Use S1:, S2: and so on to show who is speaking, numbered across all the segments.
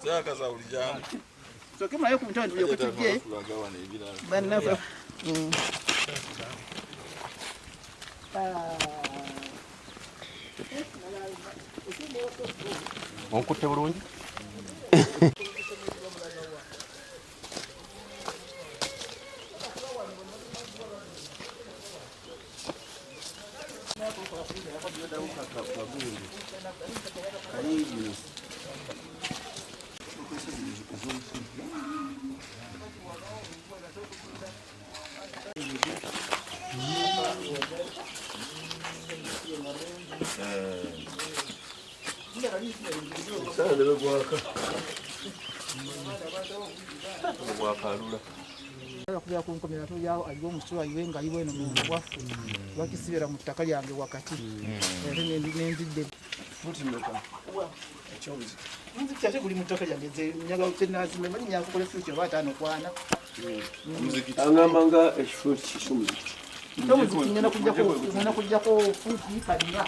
S1: Zaka za ulijana.
S2: So kama yako mtani ndio kutije. Bana fa.
S3: Onkutte bulungi.
S2: Kuja kunkomera to yao aliwo muswa iwenga iwe no mwafu wakisibira mu ttaka lyange wakati nenzidde
S4: futi mmeka ekyobuzi
S2: nzi kyate buli mu ttaka lyange ze nyaga utenazime mali nyaga kole future batano kwana
S4: muzikiti angamba nga ekifo kisumuzikiti
S2: tomuzikiti ngena kujjako futi kalira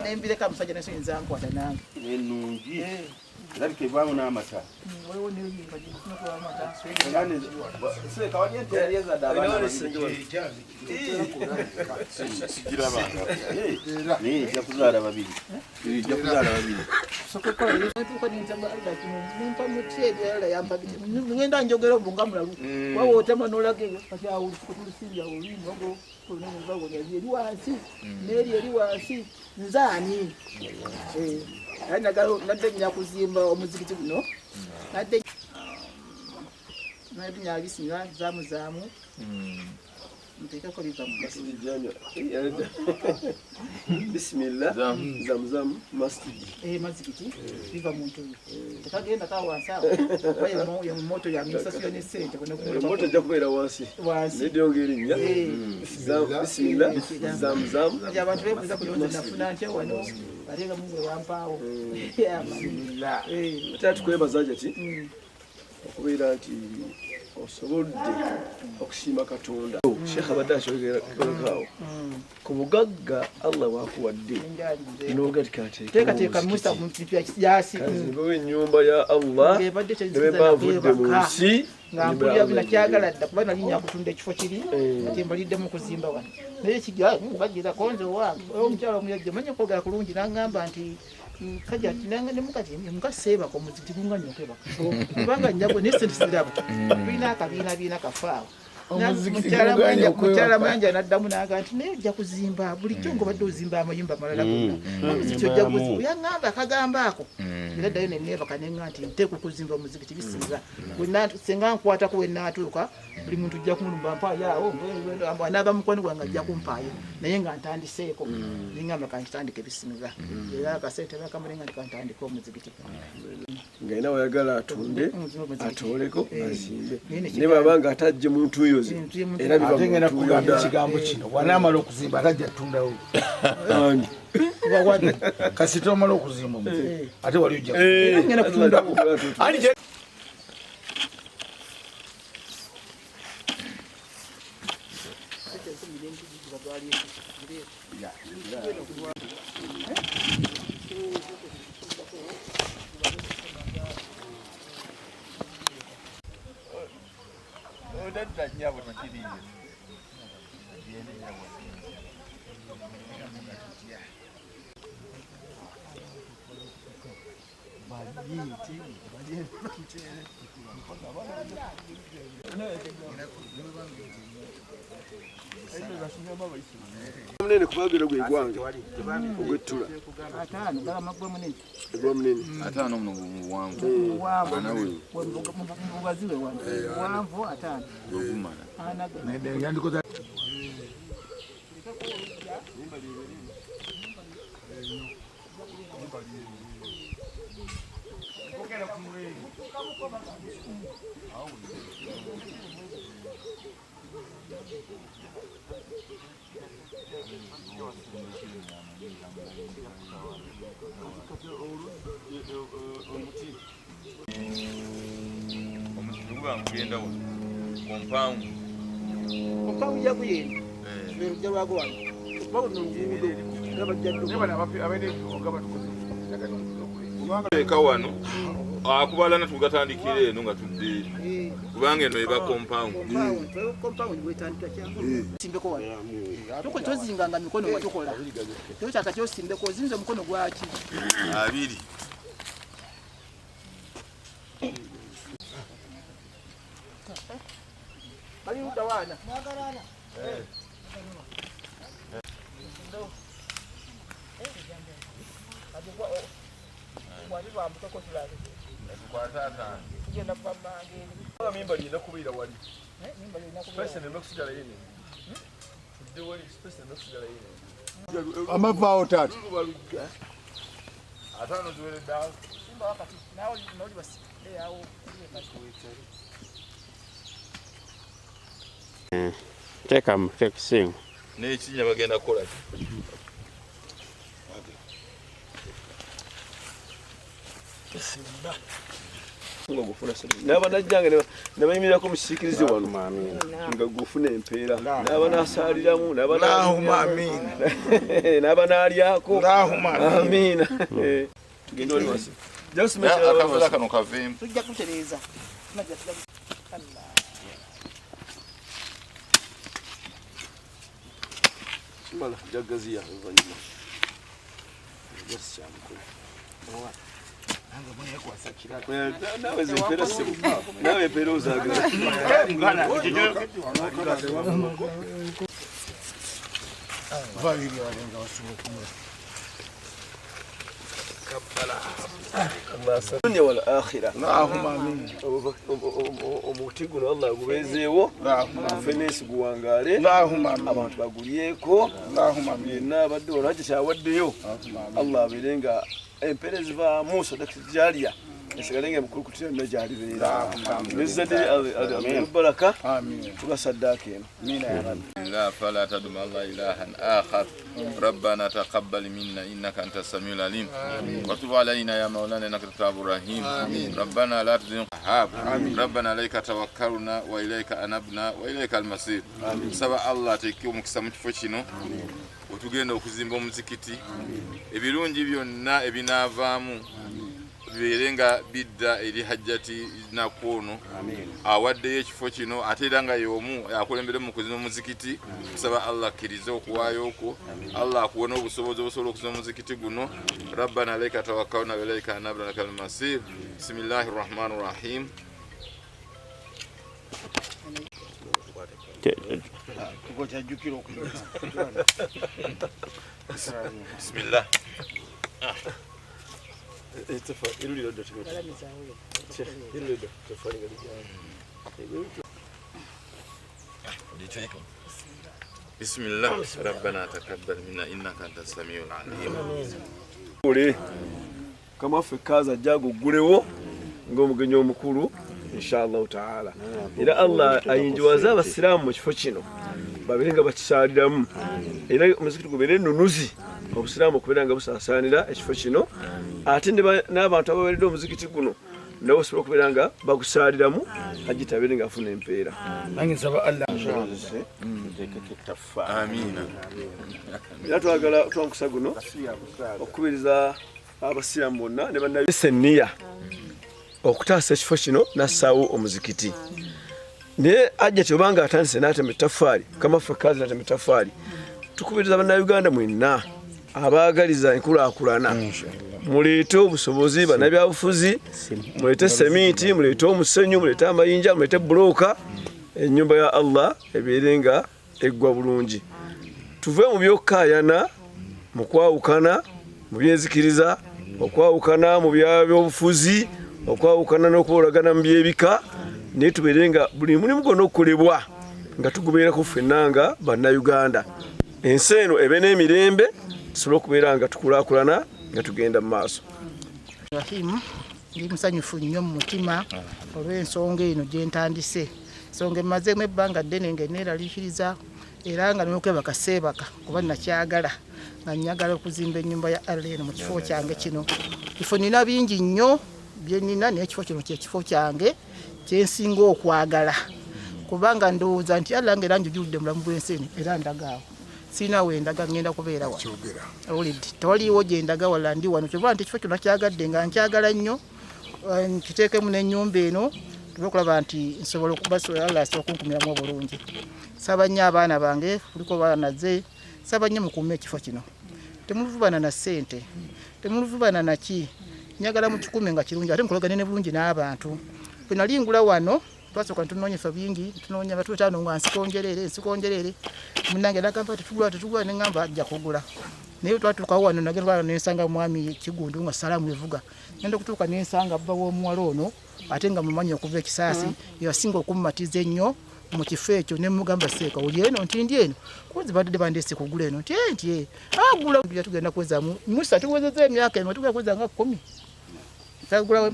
S2: nembireka musajja nasinza nkwata nange
S3: Enungi. Labike bwamu n'amata.
S2: wewe niyimba jisina kwa amata
S3: Ngani sile kawadi ente yaliza dabana. Sigira banga. Ni jakuzala babiri. Jakuzala babiri.
S2: sokokola tuka ninzamba alda nimpa mutshedi yala yamba ngenda njogera obungamula wawo otamanolage kati awu kutulisinja olimo ngo kunene bago yali wansi neri yali wansi nzani ana galo nadde nyakuzimba omuzikiti guno nadde nyabisinga zamu mpika ko bitamu
S4: bismillah zamzam masjid
S2: mazikiti biva muntu takagenda ka wansa waye moto ya misasio ne sente kone ku
S4: moto jakubera wansi nedyongerinya bismillah zamzam
S2: ya abantu bebuza kuyonza nafuna nche wano barenga mungu wampao ya bismillah
S4: tatu kwebazaje ati okubeera nti osobodde okusiima Katonda Sheikh Abadash oyogerawo ku bugagga Allah wakuwadde
S2: teka musta mpipya yasi
S4: ngo nyumba ya Allah nebavudde mu nsi
S2: ngambulira bina kyagalada kuba nali nyakutunda ekifo kiri tembalidde mu kuzimba wano naye kiga bagira konzo wange omukyalo omuyajja manya kwogera kulungi nangamba nti kaja tinanga ne mukati mukaseba ko muziti kunga nyokeba kubanga nyabo ne sente zirabo bina kafaawo mukyala manja naddamu naga nti naye ojja kuzimba bulijjo ngobadde ozimba amayumba amalala muzikiti ojja kuzimba yangamba akagamba ako era ddayo neneva kanenga nti nteeka okuzimba muzikiti bisinga senga nkwatako wennaatuuka buli muntu ojja kumulumba mpaayo anaaba mukwano gwange ajja kumpaayo naye nga ntandiseeko nengamba kantandika ebisinga era akasente bakamulenga nti kantandika omuzikiti
S4: ngaina wayagala atunde atooleko azimbe ne baba nga atajje muntu oyo era
S5: bibagenda kugamba ekigambo kino bw'anaamala okuzimba atajja atundawo kasita omala okuzimba ate wali ojja kutundawo
S4: munene kubagira gwe gwange ogwettula
S2: atano bala magwa munene
S4: gwa munene
S1: atano muno muwanvu anawe
S2: mubaziwe wanvu atano
S1: ogumala
S2: anaga
S5: nende yandikoza
S1: Ngenda compound
S2: ya kuyenda nja lwagwana
S1: eka wano akubalana tugatandikira eno nga tudde kubanga eno eba compound
S2: simbeko wano tuko tozinganga mikono watukola kyo chaka kyo simbeko zinze mukono gwaki
S1: abiri
S2: bali utawana mwagarana
S5: amavaawo taata
S1: atano ziwere ddaala
S6: Take sing.
S1: n'ekinya bagenda kukola
S4: n'aba najjange nebayimirako mukisikirize wano nga gufuna empeera n'aba nasaaliramu n'aba nalyako amiina tugende wali wasi
S1: akavera kano kaveemu
S2: tujja kutereeza
S4: mala jagaziya oluvannyuma nawe zempeera sibu nawe empeera ozaagala dunya wal akhira omuti guno allah gubeezeewo fenesi guwangaale abantu bagulyeko yenna abadde olwajja kyawaddeyo allah abeere nga empeera ezivaamu sadakati jaliya esigale nga emukulukutirano yonna gyalibeera nezzadde baraka tubasaddaaka eno
S1: لا فلا تدم الله إلها آخر ربنا تقبل منا إنك أنت السميع العليم وتب علينا يا مولانا إنك التواب الرحيم ربنا لا تزغ قلوبنا ربنا عليك توكلنا وإليك أنبنا وإليك المصير سبع الله تكيو مكسامو kifo kino otugenda okuzimba omuzikiti ebirungi byonna ebinaavaamu bibeerenga bidda eri hajjati nakwono awaddeyo ekifo kino ate era nga y'omu akulembere mu kuzimba omuzikiti kusaba allah akkirize okuwaayo okwo allah akuwe n'obusobozi obusobola okuzimba omuzikiti guno rabbana alayka tawakkalna wa ilayka anabna wa ilakal masir bismillahi rrahmani rrahim bismillah bismillah rabbana taqabbal minna innaka antas samiul alim
S4: kama ffe kaza jago gulewo ng'omugenyi omukulu inshallah taala era allah ayinjiwaza abasiraamu mu kifo kino babeere nga bakisaaliramu era omuzikiti gubeere nunuzi obusiraamu okubeera nga busaasaanira ekifo kino ate n'abantu abaweeredde omuzikiti guno nabo basobola okubeera nga bagusaaliramu hajjiti abeere nga afuna empeera era twagala twankusa guno okukubiriza abasiraamu bonna ne bannayeseniya okutaasa ekifo kino nassaawo omuzikiti naye hajjati obanga atandise n'atema ettaffaali kamaffe kazi n'atema ettaffaali tukubiriza bannayuganda mwenna abaagaliza enkulaakulana muleete obusobozi bannabyabufuzi muleete semiiti muleete omusenyu muleete amayinja muleete bulooka ennyumba ya allah ebeere nga eggwa bulungi tuve mu byokkaayana mu kwawukana mu byenzikiriza okwawukana mu byobufuzi okwawukana n'okubolagana mu byebika naye tubeere nga buli mulimu gwonna okukolebwa nga tugubeerako ffenna nga bannayuganda ensi eno ebe n'emirembe tusobole okubeera nga tukulaakulana nga tugenda mu maaso
S2: rahimu ndi musanyufu nnyo mu mutima olw'ensonga eno gye ntandise. Ensonga emazeemu ebbanga ddene ng'eneeraliikiriza era nga n'okweba kaseebaka kuba nakyagala nga nyagala okuzimba ennyumba ya Allah eno mu kifo kyange kino. Kifo nina bingi nnyo bye nina naye ekifo kino kye kifo kyange kye nsinga okwagala kubanga ndowooza nti Allah ng'era njujuludde mulamu bw'ensi eno era ndagaawo. Sina wendaga ngenda kubeera wa. Olidde tewaliiwo gye ndaga wala ndi wano kyova nti ekifo kino kyagadde nga nkyagala nnyo nkiteekemu n'ennyumba eno tube okulaba nti nsobola okubasobola Allah asobola okunkumiramu obulungi. Saba nnyo abaana bange kuliko baanaze saba nnyo mukuume ekifo kino. Temuluvubana na ssente temuluvubana naki nyagala mu kikume nga kirungi ate mukolagane ne bulungi n'abantu. Bwe nali ngula wano twasooka tunoonyesa bingi tunoonya batutaano nga nsikonjerere munange nagamba tetugula ne ngamba ajja kugula naye twatuukawo wano nagenda nensanga mwami Kigundu nga salaamu evuga ngenda okutuuka nensanga bba w'omuwala ono ate nga mumanyi okuva ekisaasi yasinga okummatiza ennyo mu kifo ekyo ne mugamba Seeka oli eno nti ndi eno kuzi badde bandeese kugula eno nti agula tugenda kwezamu Musa tuwezeza emyaka eno tugenda kweza nga 10 tagula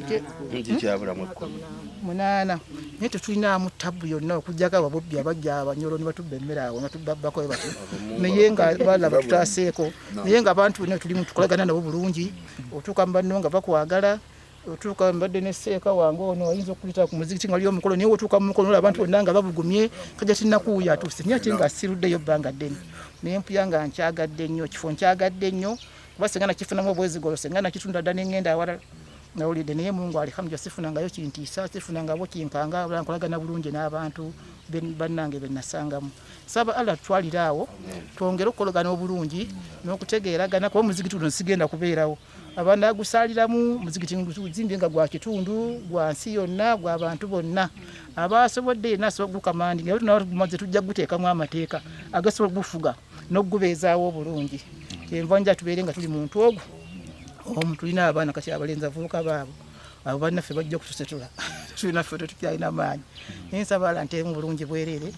S2: munana naye tetulinamu tabu yonna okujjako ababobbi abajja abanyolo ne batubba emmere awo natubabbako bati naye nga balaba tutaaseeko naye nga abantu bonna tulimu tukolagana nabo bulungi otuuka mu banno nga bakwagala otuuka mbadde ne Seeka wange ono ayinza okuyita ku muzikiti nga ali omukolo naye otuuka mu mukono abantu bonna nga babugumye kajja tinnakuwuya atuuse naye ate nga siruddeyo bbanga ddene naye mpuya nga nkyagadde nnyo kifo nkyagadde nnyo kuba singa nakifunamu obwezigolo singa nakitunda dda n'engenda awala nawulidde naye Mungu alhamdulillah sifunangayo kintiisa sifunangabo kinkanga nkolagana bulungi n'abantu bannange be nasangamu. Saba Allah twalira awo twongere okukolagana obulungi n'okutegeeragana kuba omuzikiti guno sigenda kubeerawo abaana gusaaliramu muzikiti nguzimbye nga gwa kitundu gwa nsi yonna gwa bantu bonna abasobodde nasobola gukamandi nga tunaamaze tujja guteekamu amateeka agasobola gufuga n'okugubeezaawo obulungi kyenva nja tubeere nga tuli muntu ogwo tulina abaana kati abalenzi avubuka baabo abo bannaffe bajja okutusetula tulinaffe tetukyalina maanyi naye nsaba Allah nteemu bulungi bwereere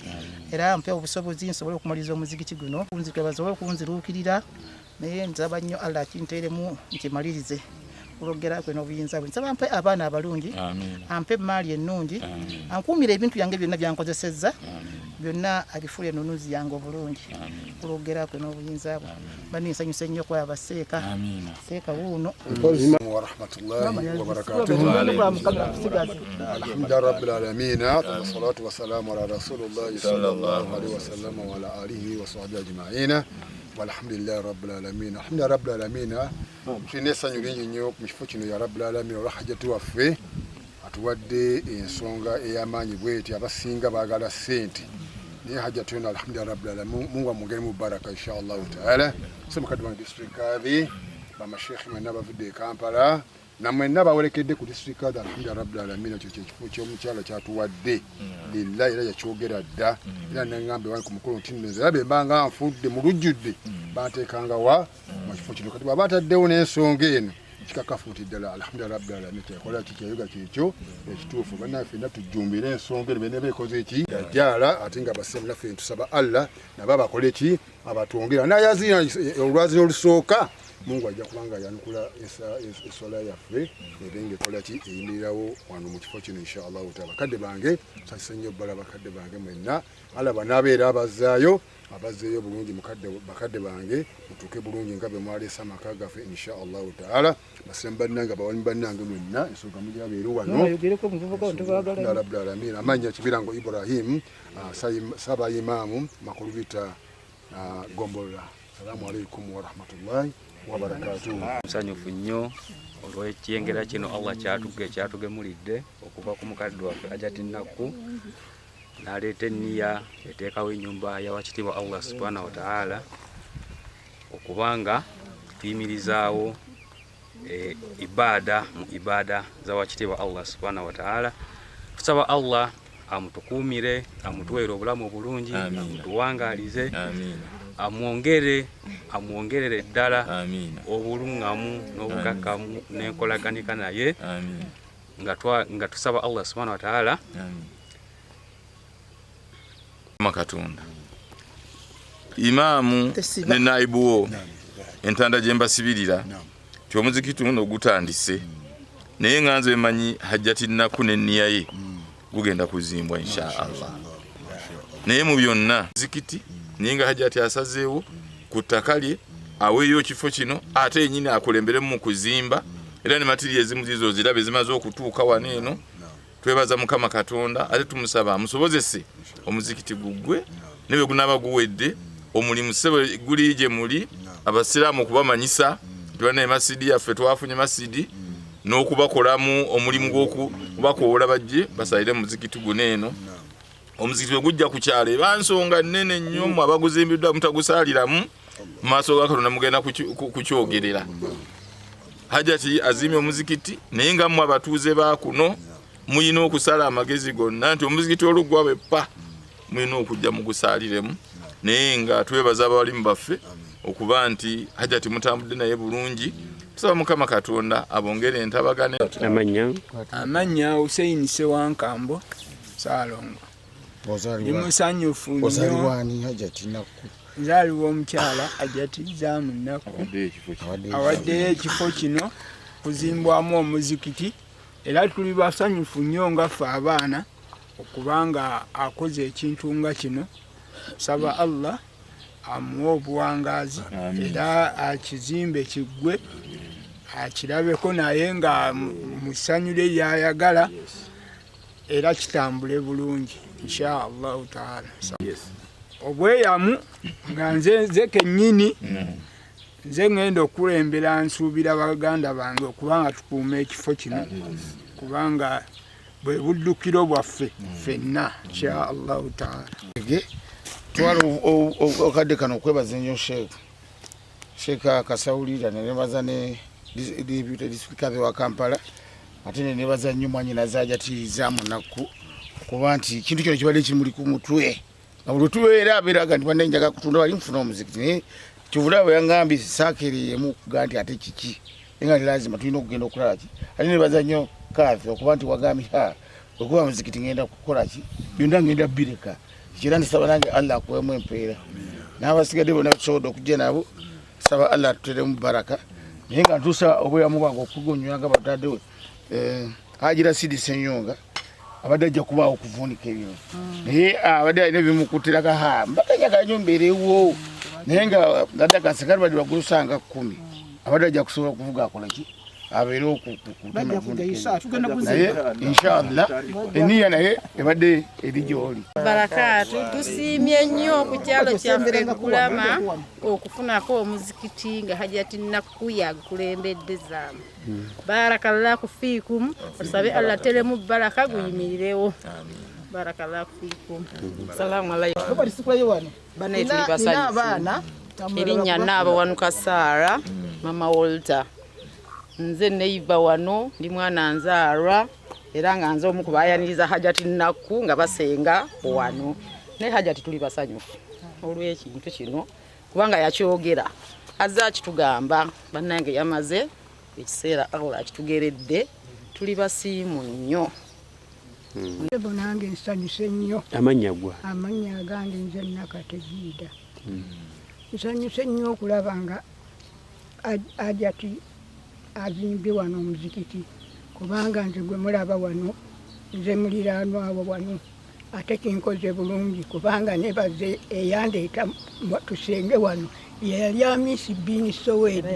S2: era mpe obusobozi nsobole okumaliriza omuzikiti guno basobole okunziruukirira naye nsaba nnyo Allah akinteeremu nkimalirize olwogera kwe n'obuyinza bwe nsaba mpe abaana abalungi ampe emaali ennungi ankuumire ebintu byange byonna byankozesezza byonna abifule enunuzi yange obulungi olwogera kwe n'obuyinza bwe bani nsanyuse nnyo kwaba Seeka Seeka wuuno
S7: wa rahmatullahi wa barakatuh. Alhamdulillahi rabbil alamin wa salatu wa salamu ala rasulillahi sallallahu alaihi wasallam wa ala alihi wa sahbihi ajma'in walhamdulillahi rabbil alamin. Alhamdulillahi rabbil alamin tulina essanyu lingi nnyo mu kifo kino ya rabbil alamin olwa hajjati waffe atuwadde ensonga ey'amaanyi bweti abasinga baagala ssente naye hajjati yona alhamdulillahi rabbil alamin Mungu amugere mu baraka inshallah taala. Semukadde wa district kadhi bamashekhi mwenna bavudde e Kampala namwenna bawerekedde ku district kadhi alhamdulillahi rabbil alamin ekyo kyekifo ky'omukyala kyatuwadde lillahi era yakyogera dda era neŋŋambe wani ku mukulu nti nzera bembanga nfudde mu lujjudde banteekanga wa mu kifo kino kati bw'aba ataddewo n'ensonga eno kikakafu nti ddala alhamdulillahi rabbil alamin kyakola kikyayoga kyekyo ekituufu bannaffe fenna tujjumbire ensonga eno bene beekoze eki yajjaala ate nga basemu naffe ntusaba Allah nabo abakole ki abatwongera nayazina olwazina olusooka Mungu ajja kubanga yanukula eswala yaffe ebenga ekola ki eyimirirawo wano mu kifo kino inshallah taala. Bakadde bange nsanyuse nnyo bbala bakadde bange mwenna alaba n'abeera abazaayo abazeeyo bulungi bakadde bange mutuuke bulungi nga bwe mwaleese amaka gaffe inshallah taala. Basemu bannange bawalimu bannange mwenna ensonga mugyabeeru wano rabbil alamin. Amannya Kibirango Ibrahim saba imaamu Makulubita Gombolola. Assalamu alaikum wa rahmatullahi wa barakatuh.
S6: Nsanyufu nnyo olw'ekyengera kino Allah kyatugemulidde okuva ku mukadde waffe Hajjati Nakku n'aleeta enniya eteekawo ennyumba y'awakitiibwa Allah subhanahu wa ta'ala okubanga tuyimirizaawo ibada z'awakitiibwa Allah subhanahu wa ta'ala. Tusaba Allah amutukuumire amutuweere obulamu obulungi amutuwangaalize amwongerere ddala obulungamu n'obukakkamu n'enkolaganika naye nga tusaba Allah subhanahu wa ta'ala
S1: Katonda imaamu ne naibu wo entanda gye mbasibirira ti omuzikiti guno gutandise naye nga nze manyi hajjati nnaku n'enniya ye gugenda kuzimbwa insha Allah. Naye mu byonna muzikiti naye nga hajjati asazeewo ku ttaka lye aweeyo ekifo kino ate yennyini akulemberemu mu kuzimba era ne matiriya ezimu zizo zirabe zimaze okutuuka wano eno. Twebaza Mukama Katonda ate tumusaba amusobozese omuzikiti guggwe ne bwe gunaaba guwedde omulimu sebe guli gye muli abasiraamu okubamanyisa twana masidi yaffe twafunye masidi n'okubakolamu omulimu gw'okubakoola bajje basalire mu muzikiti guno eno. Omuzikiti gwe gujja ku kyalo eba nsonga nnene nnyo mu abaguzimbiddwa mutagusaaliramu mu maaso ga Katonda mugenda kukyogerera. Hajjati azimye omuzikiti naye nga mmwe abatuuze ba kuno muyina okusala amagezi gonna nti omuzikiti olugwa beppa muyina okujja mugusaaliremu. Naye nga twebaza abalimu baffe okuba nti hajjati mutambudde naye bulungi. Tusaba Mukama Katonda abongere entabagane.
S8: Amanya Hussein Sewankambo Salongo. Ndi musanyufu nnyo. Nzaalibwa omukyala Hajjati Zaamu Nnaku awaddeyo ekifo kino kuzimbwamu omuzikiti era tuli basanyufu nnyo nga ffe abaana okubanga akoze ekintu nga kino. Saba Allah amuwa obuwangaazi era akizimbe kiggwe akirabeko naye nga musanyule lyayagala era kitambule bulungi insha Allahu taala. Obweyamu nga nze kennyini nze ngenda okulembera nsuubira baganda bange okubanga tukuuma ekifo kino kubanga bwe buddukiro bwaffe ffenna insha Allahu taala.
S5: Twala okadde kano okwebaza nnyo Sheikh Kasawulira ne nebaza ne deputy speaker wa Kampala ate ne nebaza nnyo mwanyinaze Hajjati Zaamu Nnaku kuba nti kintu kino kibadde kimuli ku mutwe abulutuwe era abiraga nti bande njaga kutunda bali mfuna omuzikiti ne kivula bwe yangambye sakereyemu kuganti ate kiki nga lazima tulina okugenda okulaba ki ate nebaza nnyo Kafi okuba nti wagambye okuba muzikiti ngenda kukola ki byonna ngenda bireka kira ndisaba nange Allah akuwemu empeera n'abasigadde bonna tusobola okujja nabo saba Allah atuteremu baraka naye nga ntuusa obweyamu bwange okugonywanga batadde we Hajira Sidi Senyonga abadde ajja kubaawo okuvuunika ebyo naye abadde alina ebimukutiraga mbakanya kanyumbeerewo naye nga gadda kasekali badde bagusanga 10 abadde ajja kusobola okuvuga akola ki abeere naye inshallah eniya naye ebadde eri gy'oli.
S9: Barakatu tusiimye nnyo ku kyalo kyaffe Kulama okufunako omuzikiti nga Hajjati Nnaku yagukulembedde Zaamu. Barakallahu fiikum tusabe Allah teremu baraka guyimirirewo. Barakallahu fiikum. Assalamu alaykum. Bane tuli basanyufu. Erinnya Naabo Wanuka Sara Mama Walter. Nze neiba wano ndi mwana nzaalwa era nga nze omu ku baayaniriza Hajjati Nnaku nga basenga wano. Ne Hajjati tuli basanyufu olw'ekintu kino kubanga yakyogera azze akitugamba bannange yamaze ekiseera Allah akitugeredde tuli basiimu nnyo.
S10: Bonange nsanyuse nnyo.
S6: Amanya gwa
S10: Amanya gange nze Nakategiida. Nsanyuse nnyo okulaba nga Hajjati azimbe wano omuzikiti kubanga nze gwe mulaba wano nze muliraanwa abo wano ate kinkoze bulungi kubanga nebaze eyandeeta tusenge wano yali Amisi Bini Soweto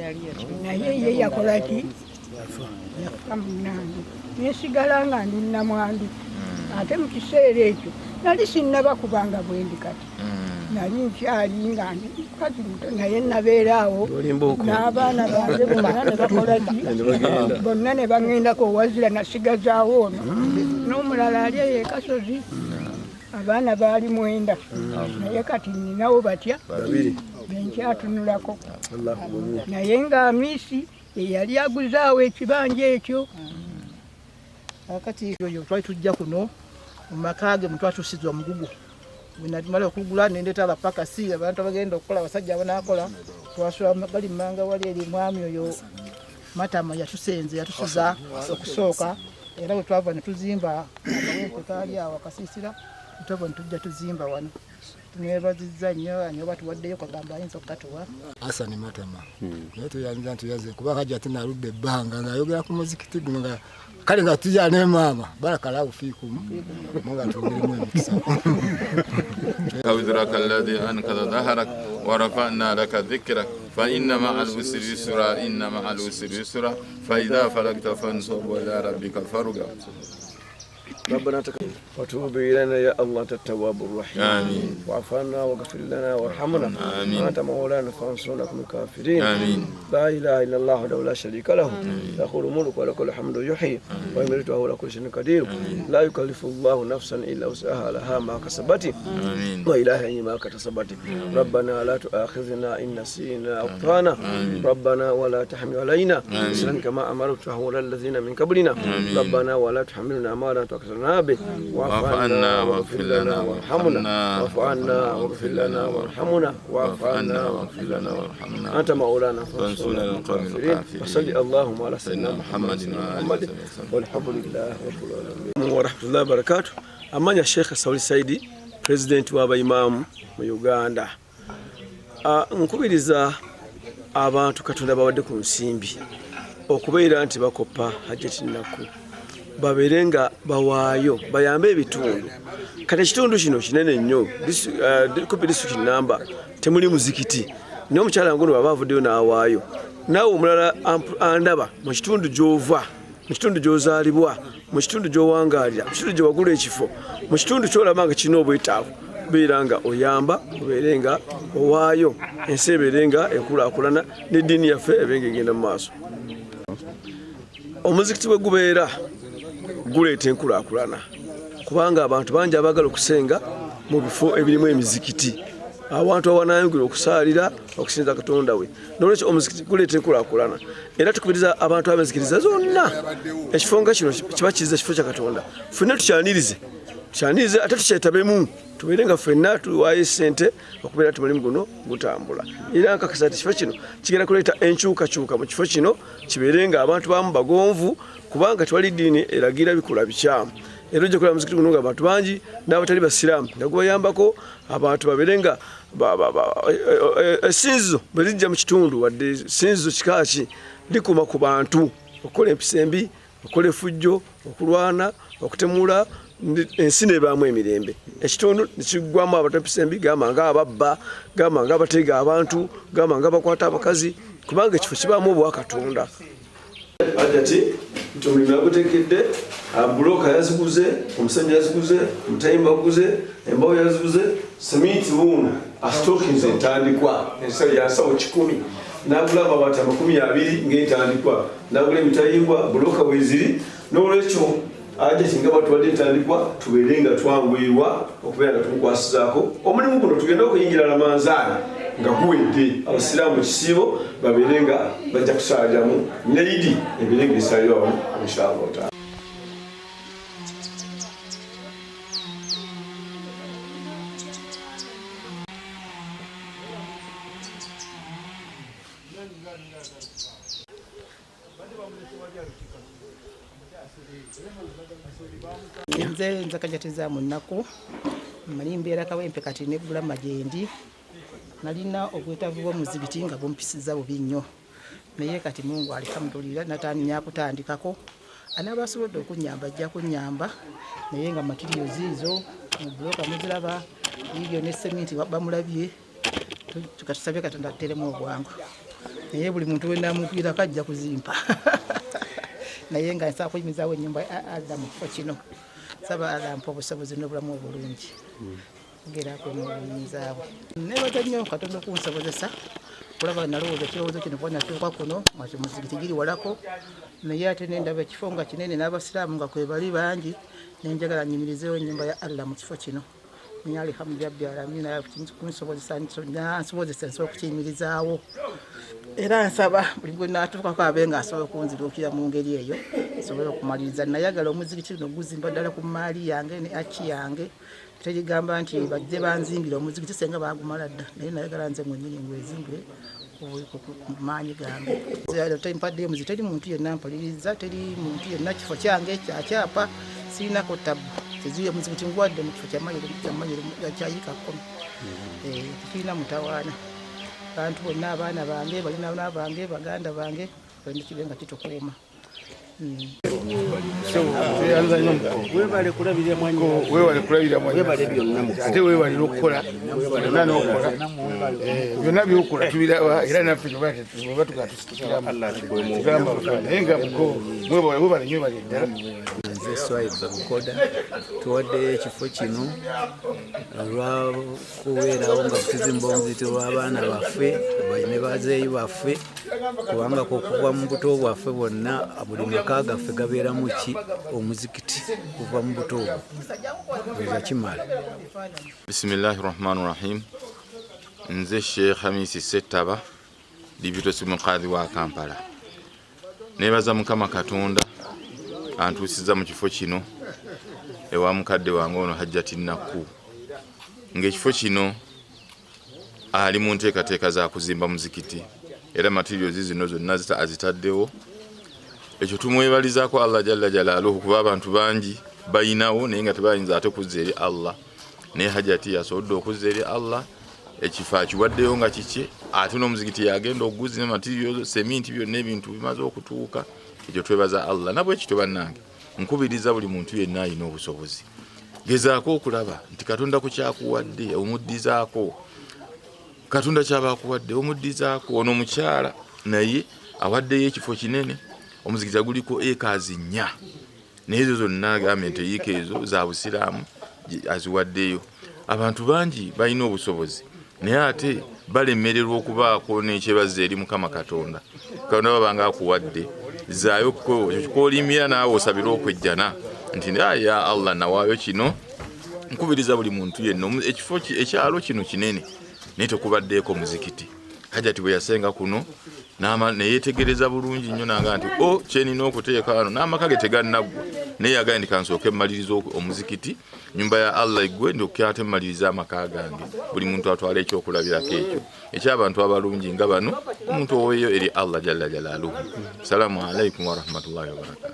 S10: naye ye yakola ki yafa munange nesigala nga ndi namwandu ate mu kiseera ekyo nali sinnaba kubanga bwendi kati nali nkyali nga kati naye nabeeraawo n'abaana bange bonna ne bakola ki bonna ne baŋŋendako wazira nasigazaawo ono n'omulala ali eyo ekasozi abaana baali 9 naye kati ninawo batya benkyatunulako naye nga Amisi yali aguzaawo ekibanja ekyo.
S2: Akati yoyo twali tujja kuno mu makage mutwatusiza omugugu bwenatumala okugula nendeeta abapakasi abantu abagenda okukola abasajja abanaakola twasula bali mmanga wali eri mwami oyo Matama yatusenze yatusuza okusooka era bwe twava ne tuzimba akawempe kaali awo akasiisira twava ne tujja tuzimba wano Tunebazizza nnyo ani oba tuwaddeyo kagamba ayinza okukatuwa.
S11: Hassan Matama. Naye tuyanza ntuyaze kuba kajja tunaludde ebbanga ng'ayogera ku muzikiti guno nga kale nga tujja ne maama barakallahu fiikum munga tuwulemu emikisa.
S1: كوذرك الذي أنقذ ظهرك ورفعنا لك ذكرك فإن مع العسر يسرا إن مع العسر يسرا فإذا فرغت فانصب وإلى ربك فارغب.
S4: ربنا تقبل وتوب إلينا يا الله أنت التواب الرحيم.
S1: آمين.
S4: واعف عنا واغفر لنا وارحمنا.
S1: آمين.
S4: أنت مولانا فانصرنا من الكافرين.
S1: آمين.
S4: لا إله إلا الله وحده لا شريك له له الملك وله الحمد يحيي ويميت وهو على كل شيء قدير. لا يكلف الله نفسا إلا وسعها لها ما كسبت وإليها ما كسبت. ربنا لا تؤاخذنا إن نسينا أو أخطأنا. ربنا ولا تحمل علينا إصرا كما أمرته على الذين من قبلنا. ربنا ولا تحملنا ما لا تقدر به واعف عنا واغفر لنا وارحمنا واعف عنا واغفر لنا وارحمنا واعف عنا واغفر لنا وارحمنا أنت مولانا فانصرنا على القوم الكافرين. وصل اللهم على سيدنا محمد والحمد لله رب العالمين ورحمة الله وبركاته. Amanya Sheikh Sauli Saidi president w'abayimamu mu Uganda. Nkubiriza abantu Katonda bawadde ku nsimbi okubeera nti bakoppa hajjati nnaku baberenga bawaayo bayambe ebitundu. Kati ekitundu kino kinene nnyo kupi district namba temuli muzikiti naye omukyala ngono baba avuddeyo n'awaayo naawe omulala andaba mu kitundu gy'ova mu kitundu gy'ozaalibwa mu kitundu gy'owangaalira mu kitundu gye wagula ekifo mu kitundu ky'olaba nga kirina obwetaavu beera nga oyamba obeere nga owaayo ensi ebeere nga ekulaakulana n'eddiini yaffe ebe nga egenda mu maaso. Omuzikiti bwe gubeera guleeta enkulaakulana kubanga abantu bangi abaagala okusenga mu bifo ebirimu emizikiti abantu awanayingira okusaalira okusinza Katonda we. N'olwekyo omuzikiti guleeta enkulaakulana era tukubiriza abantu abenzikiriza zonna ekifo nga kino kiba kiza kifo kya Katonda. Ffenna tukyanirize ate tukyetabemu tubeere nga ffenna tuwaayo ssente okubeera nti mulimu guno gutambula. Era nkakasa nti kifo kino kigenda kuleeta enkyukakyuka mu kifo kino kibeere nga abantu bamu bagonvu kubanga tewali ddiini eragira bikola bikyamu. Era ojja kulaba muzikiti guno nga abantu bangi n'abatali basiraamu nga gubayambako abantu babeere nga essinzizo bwe lijja mu kitundu wadde essinzizo kika ki likuma ku bantu okukola empisa embi okukola effujjo okulwana okutemula ensi nebaamu emirembe. Ekitundu nekiggwamu abantu empisa embi gamba nga ababba gamba nga abatega abantu gamba nga abakwata abakazi kubanga ekifo kibaamu obwa Katonda. Hajjati nti omulimu yagutekedde buloka yaziguze omusajja yaziguze omutayimba guze embawo yaziguze semiti wuno asitokinze entandikwa yansawo 100 n'agula amabaati 20 ng'entandikwa n'agula emitayimbwa buloka bweziri. N'olwekyo Hajjati nga batuwadde entandikwa tubeere nga twanguyirwa okubeera nga tumukwasizaako omulimu guno tugenda okuyingira Ramanzaani nga guwedde abasiraamu mu kisiibo babeere nga bajja kusaaliramu ne Idi ebeere nga esaalirwa wamu inshallah.
S2: Nze kajatiza mu nnaku mali mbeera kawempe kati nebbula majendi nalina obwetaavu bw'omuzibiti nga bumpisiza bubi nnyo naye kati Mungu alhamdulillah natanya kutandikako anaabasobodde okunyamba ajja kunyamba naye nga materials izo mu bloka muziraba ibyo ne cement bamulabye tukatusabye Katonda ateremu obwangu naye buli muntu wenda mupira kajja kuzimpa naye nga nsa kuyimizaawo ennyumba Adamu kifo kino saba alampa obusobozi n'obulamu obulungi gerako n'obuyinzaabwe. Nebaza nnyo Katonda okunsobozesa kulaba nalowooza ekirowoozo kino kuba natuuka kuno mwati muzikiti giri walako naye ate nendaba ekifo nga kinene n'abasiraamu nga kwe bali bangi nenjagala nnyimirizeewo ennyumba ya Allah mu kifo kino naye alhamdulillah rabbil aalamiin kunsobozesa nsobozesa nsobola okukiyimirizaawo era nsaba buli gwe naatuukako abe nga asobola okunziruukira mu ngeri eyo nsobole okumaliriza. Nayagala omuzikiti guno guzimba ddala ku maali yange ne aki yange terigamba nti bajje banzimbira omuzikiti senga bagumala dda naye nayagala nze mwennyini ngwezimbire ku maanyi gange. Tempaddeyo muzikiti teri muntu yenna mpaliriza teri muntu yenna kifo kyange kyakyapa siinako ttabu teziya muzikiti ngwadde mu kifo kyamayiro kyayika 10 tulina mutawaana abantu bonna abaana bange balina n'abange baganda bange bali kibenga kitukuuma
S5: webale kulabirira mwanyo webale byonna ate webale okukola byonna byokola tubiraba era naffe tuba tukatusikiramu naye nga webale nyo bali ddala.
S12: Nze Swahili Bukoda tuwaddeyo ekifo kino olwakubeerawo nga tuzimba omuzikiti lw'abaana baffe ne bazeeyi baffe kubanga okuva mu buto bwaffe bwonna buli maka gaffe gabeeramu ki omuzikiti kuva mu buto bwe kimala.
S1: Bismillahi rahmani rahim. Nze Sheikh Hamisi Settaba Dibito Simukadhi wa Kampala. Nebaza Mukama Katonda antusiza mu kifo kino ewa mukadde wange ono Hajjati Nakku. Ng'ekifo kino ali mu nteekateeka za kuzimba muzikiti era materials zino zonna azitaddewo. Ekyo tumwebalizaako Allah jalla jalaaluhu kuba abantu bangi bayinawo naye nga tebayinza ate kuzza eri Allah. Naye Hajjati yasobodde okuzza eri Allah ekifo akiwaddeyo nga kiki ate n'omuzikiti yagenda okuguza materials seminti byonna ebintu bimaze okutuuka. Ekyo twebaza Allah nabwe ekyo bannange nkubiriza buli muntu yenna alina obusobozi gezaako okulaba nti Katonda ku kyakuwadde omuddizaako. Katonda kyabakuwadde omuddizaako. Ono omukyala naye awaddeyo ekifo kinene omuzikiti guliko acres 4 n'ezo zonna agambye nti yiika ezo za busiraamu aziwaddeyo. Abantu bangi balina obusobozi naye ate balemererwa okubaako n'ekyebazza eri Mukama Katonda. Katonda babanga akuwadde zaayo kyolimira naawe osabira okwejjana nti ya Allah nawaayo kino. Nkubiriza buli muntu yenna ekifo ekyalo kino kinene naye tekubaddeeko muzikiti. Hajjati bwe yasenga kuno neyetegereza bulungi nnyo nanga nti kyenina okuteeka wano n'amaka ge tegannaggwa naye yagambye nti kansooke mmaliriza omuzikiti nyumba ya Allah eggwe ndokyate mmaliriza amaka gange. Buli muntu atwala ekyokulabirako ekyo eky'abantu abalungi nga bano omuntu oweeyo eri Allah jalla jalaaluhu. Salaamu alaikum wa rahmatullahi wa barakatuh.